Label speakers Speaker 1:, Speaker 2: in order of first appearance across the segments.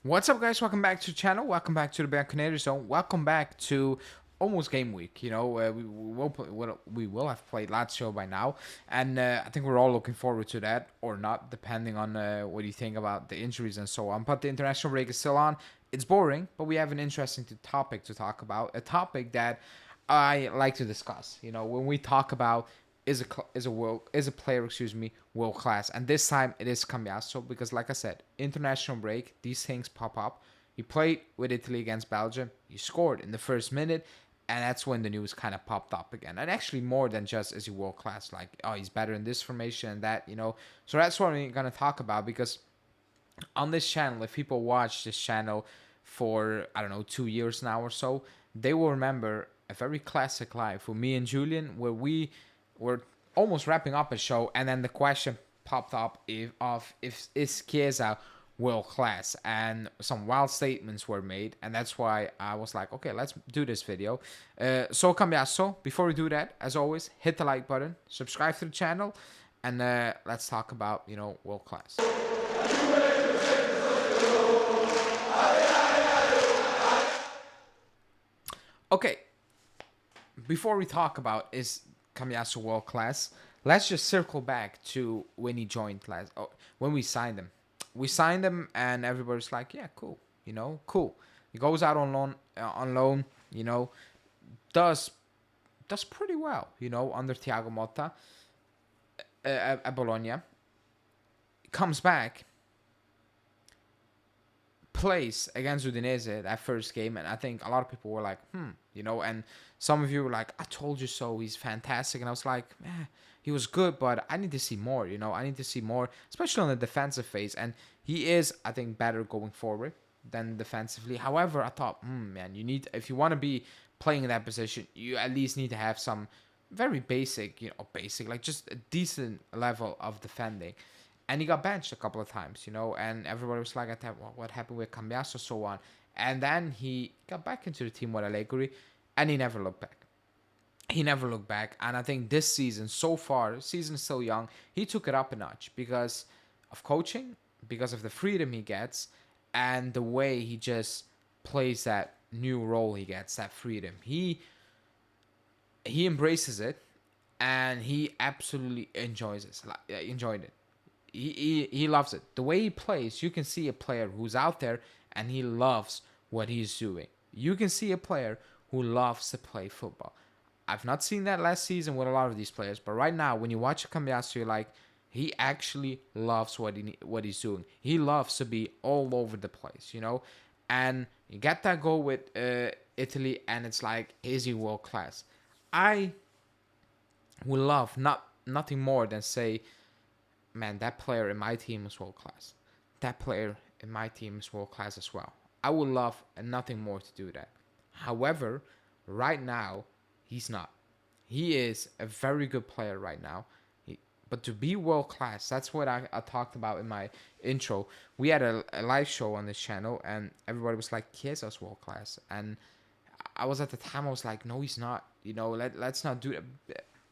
Speaker 1: What's up, guys? Welcome back to the channel. Welcome back to the Bianconeri zone. Welcome back to almost game week. We will have played Lazio by now, and I think we're all looking forward to that, or not, depending on what you think about the injuries and so on. But the international break is still on. It's boring, but we have an interesting topic to talk about. A topic that I like to discuss. When we talk about is a player, world class, and this time it is Cambiaso because, like I said, international break, these things pop up. He played with Italy against Belgium. He scored in the first minute, and that's when the news kind of popped up again. And actually, more than just is he world class, like, oh, he's better in this formation and that. So that's what we're gonna talk about, because on this channel, if people watch this channel for, I don't know, 2 years now or so, they will remember a very classic live with me and Julian, where we were almost wrapping up a show, and then the question popped up if is Chiesa world class, and some wild statements were made, and that's why I was like, okay, let's do this video. So Cambiaso, before we do that, as always, hit the like button, subscribe to the channel, and let's talk about world class. Okay, before we talk about is Cambiaso World Class, let's just circle back to when he joined when we signed him. We signed him, and everybody's like, yeah, cool, cool. He goes out on loan, does pretty well, under Thiago Motta at Bologna. Comes back, plays against Udinese that first game, and I think a lot of people were like, and some of you were like, I told you so, he's fantastic, and I was like, he was good, but I need to see more, I need to see more, especially on the defensive phase, and he is, I think, better going forward than defensively. However, I thought, man, if you want to be playing in that position, you at least need to have some very basic, like just a decent level of defending. And he got benched a couple of times, and everybody was like, well, what happened with Cambiaso, so on. And then he got back into the team with Allegri, and he never looked back. And I think this season, so far, the season is still young, he took it up a notch because of coaching, because of the freedom he gets, and the way he just plays that new role he gets, that freedom. He embraces it, and he absolutely enjoyed it. He loves it. The way he plays, you can see a player who's out there and he loves what he's doing. You can see a player who loves to play football. I've not seen that last season with a lot of these players, but right now, when you watch Cambiaso, you're like, he actually loves what he's doing. He loves to be all over the place, And you get that goal with Italy, and it's like, is he world class? I would love nothing more than say, man, that player in my team is world class. That player in my team is world class as well. I would love nothing more to do that. However, right now, he's not. He is a very good player right now. But to be world class, that's what I talked about in my intro. We had a live show on this channel, and everybody was like, Chiesa's world class. And I was at the time, I was like, no, he's not. Let's not do it.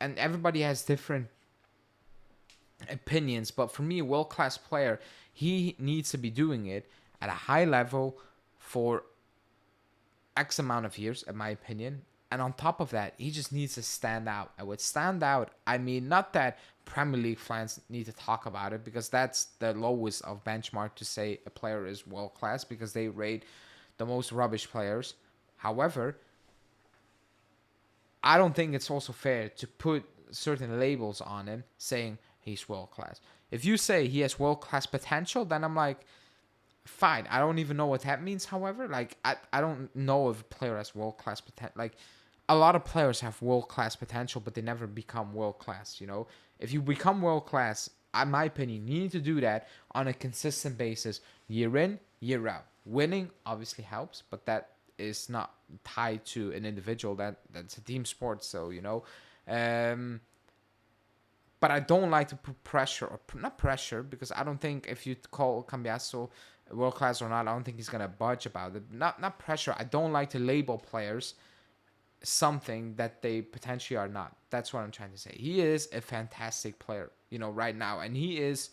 Speaker 1: And everybody has different opinions, but for me, a world-class player, he needs to be doing it at a high level for X amount of years, in my opinion. And on top of that, he just needs to stand out. And with stand out, I mean, not that Premier League fans need to talk about it, because that's the lowest of benchmark to say a player is world-class, because they rate the most rubbish players. However, I don't think it's also fair to put certain labels on him saying he's world class. If you say he has world class potential, then I'm like, fine. I don't even know what that means. However, like, I don't know if a player has world class potential. Like, a lot of players have world class potential, but they never become world class. If you become world class, in my opinion, you need to do that on a consistent basis, year in, year out. Winning obviously helps, but that is not tied to an individual. That's a team sport. So but I don't like to put pressure, or not pressure, because I don't think if you call Cambiaso world class or not, I don't think he's gonna budge about it. Not pressure. I don't like to label players something that they potentially are not. That's what I'm trying to say. He is a fantastic player, right now, and he is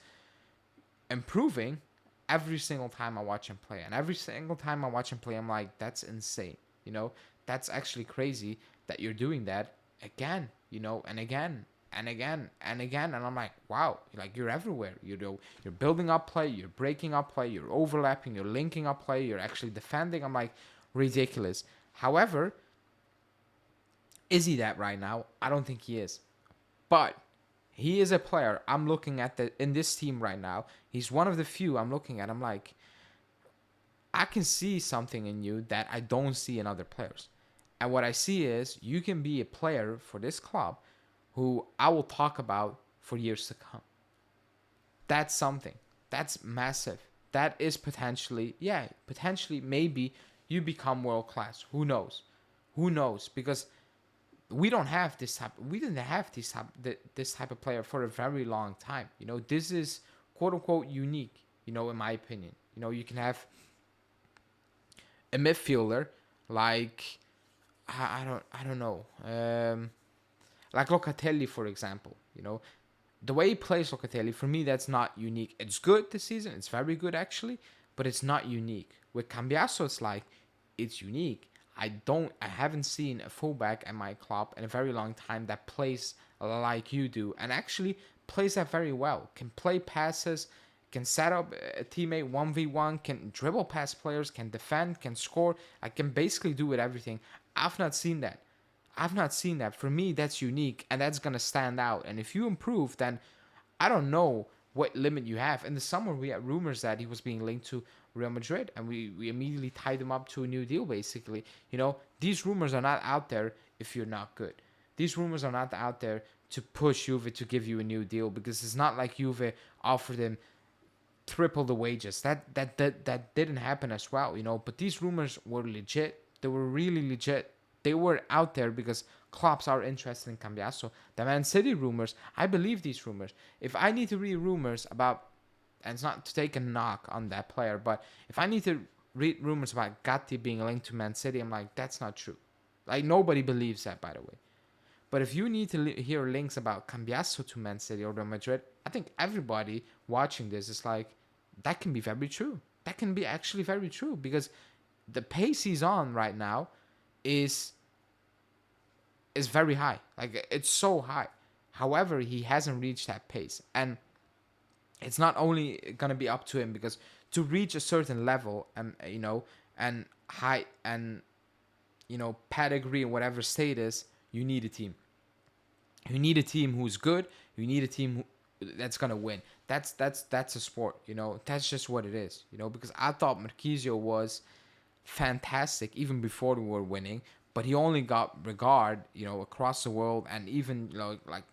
Speaker 1: improving every single time I watch him play. And every single time I watch him play, I'm like, that's insane. You know, that's actually crazy that you're doing that again, you know, and again and again and again. And I'm like, wow, like you're everywhere. You know, you're building up play, you're breaking up play, you're overlapping, you're linking up play, you're actually defending. I'm like, ridiculous. However, is he that right now? I don't think he is. But he is a player I'm looking at in this team right now. He's one of the few I'm looking at. I'm like, I can see something in you that I don't see in other players. And what I see is you can be a player for this club who I will talk about for years to come. That's something. That's massive. That is potentially, maybe you become world class. Who knows? Who knows? Because we didn't have this type of player for a very long time. You know, this is quote unquote unique, you know, in my opinion. You know, you can have a midfielder like I don't know, like Locatelli, for example. You know, the way he plays Locatelli, for me, that's not unique. It's good this season. It's very good actually, but it's not unique. With Cambiaso, it's like it's unique. I haven't seen a fullback at my club in a very long time that plays like you do, and actually plays that very well. Can play passes, can set up a teammate 1v1, can dribble past players, can defend, can score. I can basically do with everything. I've not seen that. For me, that's unique, and that's gonna stand out. And if you improve, then I don't know what limit you have. In the summer, we had rumors that he was being linked to Real Madrid, and we immediately tied him up to a new deal, basically. You know, these rumors are not out there if you're not good. These rumors are not out there to push Juve to give you a new deal, because it's not like Juve offered him triple the wages. That didn't happen as well, you know. But these rumors were legit. They were really legit. They were out there because clubs are interested in Cambiaso. The Man City rumors, I believe these rumors. If I need to read rumors about, and it's not to take a knock on that player, but if I need to read rumors about Gatti being linked to Man City, I'm like, that's not true. Like, nobody believes that, by the way. But if you need to hear links about Cambiaso to Man City or Real Madrid, I think everybody watching this is like, that can be very true. That can be actually very true, because the pace he's on right now is very high. Like, it's so high. However, he hasn't reached that pace. And it's not only going to be up to him, because to reach a certain level and, you know, and height and, you know, pedigree and whatever status, you need a team. You need a team who's good. You need a team that's going to win. That's a sport, you know. That's just what it is, you know, because I thought Marquisio was fantastic even before we were winning, but he only got regard, you know, across the world, and even, you know, like,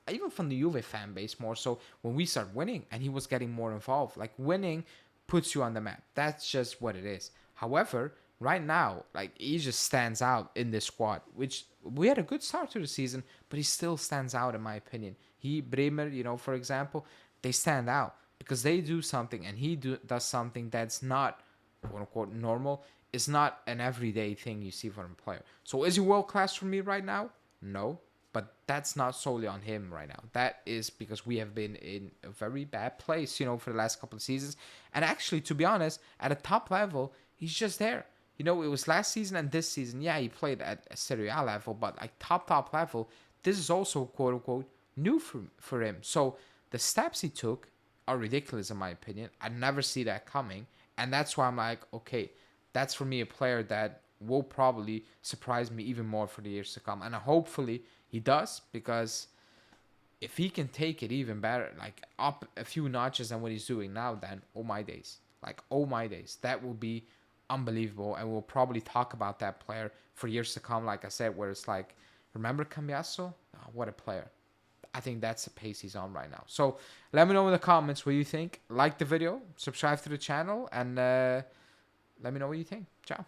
Speaker 1: even from the Juve fan base more so when we start winning, and he was getting more involved. Like, winning puts you on the map. That's just what it is. However, right now, like, he just stands out in this squad, which we had a good start to the season, but he still stands out in my opinion. Bremer, you know, for example, they stand out because they do something, and he does something that's not, quote unquote, normal. It's not an everyday thing you see from a player. So is he world class for me right now? No. But that's not solely on him right now. That is because we have been in a very bad place, you know, for the last couple of seasons. And actually, to be honest, at a top level, he's just there. You know, it was last season and this season. Yeah, he played at a Serie A level, but like top level, this is also, quote unquote, new for him. So the steps he took are ridiculous in my opinion. I never see that coming. And that's why I'm like, okay, that's for me a player that will probably surprise me even more for the years to come. And hopefully he does, because if he can take it even better, like up a few notches than what he's doing now, then oh my days. Like, oh my days. That will be unbelievable. And we'll probably talk about that player for years to come, like I said, where it's like, remember Cambiaso? Oh, what a player. I think that's the pace he's on right now. So let me know in the comments what you think. Like the video, subscribe to the channel, and let me know what you think. Ciao.